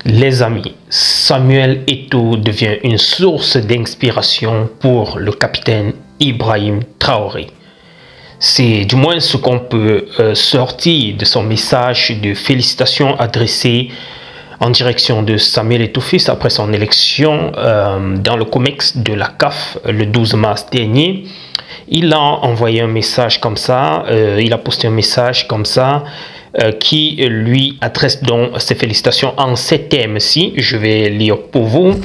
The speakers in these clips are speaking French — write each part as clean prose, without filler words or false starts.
Les amis, Samuel Eto'o devient une source d'inspiration pour le capitaine Ibrahim Traoré. C'est du moins ce qu'on peut sortir de son message de félicitations adressé en direction de Samuel Eto'o fils après son élection dans le COMEX de la CAF le 12 mars dernier. Il a envoyé un message comme ça, il a posté un message comme ça qui lui adresse donc ses félicitations en ces termes-ci. Je vais lire pour vous.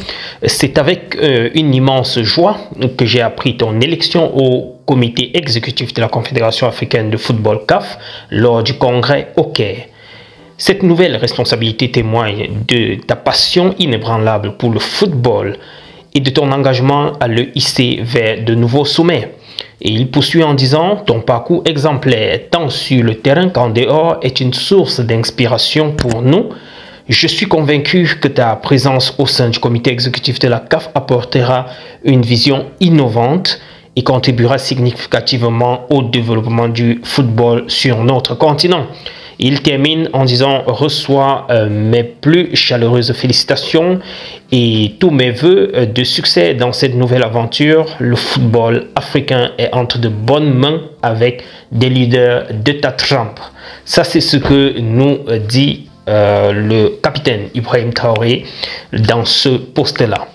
C'est avec une immense joie que j'ai appris ton élection au comité exécutif de la Confédération africaine de football CAF lors du congrès au Caire. Cette nouvelle responsabilité témoigne de ta passion inébranlable pour le football et de ton engagement à le hisser vers de nouveaux sommets. Et il poursuit en disant « Ton parcours exemplaire, tant sur le terrain qu'en dehors, est une source d'inspiration pour nous. Je suis convaincu que ta présence au sein du comité exécutif de la CAF apportera une vision innovante et contribuera significativement au développement du football sur notre continent. » Il termine en disant « Reçois mes plus chaleureuses félicitations et tous mes voeux de succès dans cette nouvelle aventure. Le football africain est entre de bonnes mains avec des leaders de ta trempe. » Ça, c'est ce que nous dit le capitaine Ibrahim Traoré dans ce post-là.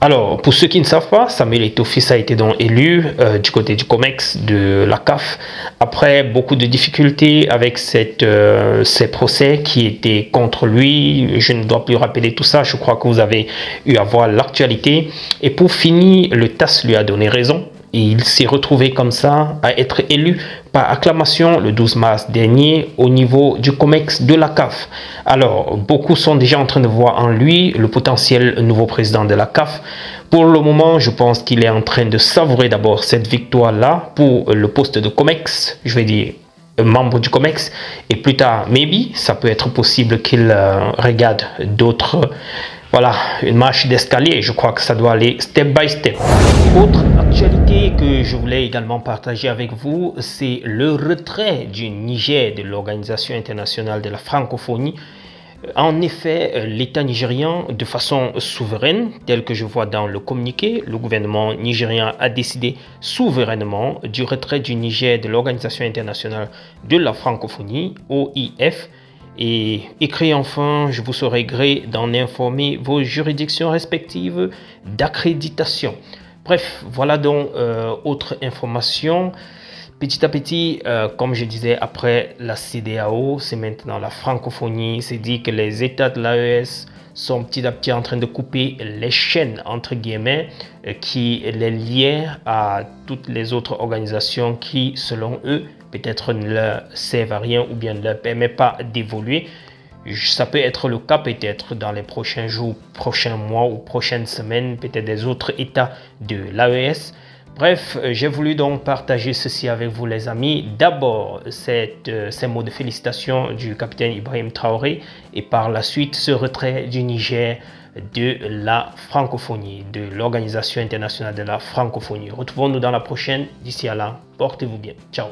Alors, pour ceux qui ne savent pas, Samuel Eto'o fils a été donc élu du côté du COMEX de la CAF après beaucoup de difficultés avec ces procès qui étaient contre lui. Je ne dois plus rappeler tout ça, je crois que vous avez eu à voir l'actualité. Et pour finir, le TAS lui a donné raison. Et il s'est retrouvé comme ça à être élu par acclamation le 12 mars dernier au niveau du COMEX de la CAF. Alors, beaucoup sont déjà en train de voir en lui le potentiel nouveau président de la CAF. Pour le moment, je pense qu'il est en train de savourer d'abord cette victoire-là pour le poste de COMEX, je vais dire membre du COMEX, et plus tard, maybe, ça peut être possible qu'il regarde d'autres. Voilà, une marche d'escalier, je crois que ça doit aller step by step. Autre actualité que je voulais également partager avec vous, c'est le retrait du Niger de l'Organisation internationale de la francophonie. En effet, l'État nigérian, de façon souveraine, tel que je vois dans le communiqué, le gouvernement nigérien a décidé souverainement du retrait du Niger de l'Organisation internationale de la francophonie, OIF, et écrit enfin, je vous serai gré d'en informer vos juridictions respectives d'accréditation. Bref, voilà donc autre information. Petit à petit, comme je disais, après la CEDEAO, c'est maintenant la francophonie. C'est dit que les États de l'AES sont petit à petit en train de couper les chaînes, entre guillemets, qui les liaient à toutes les autres organisations qui, selon eux, peut-être ne leur servent à rien ou bien ne leur permettent pas d'évoluer. Ça peut être le cas peut-être dans les prochains jours, prochains mois ou prochaines semaines, peut-être des autres États de l'AES. Bref, j'ai voulu donc partager ceci avec vous les amis. D'abord, ces mots de félicitations du capitaine Ibrahim Traoré et par la suite ce retrait du Niger de la francophonie, de l'Organisation internationale de la francophonie. Retrouvons-nous dans la prochaine. D'ici à là, portez-vous bien. Ciao.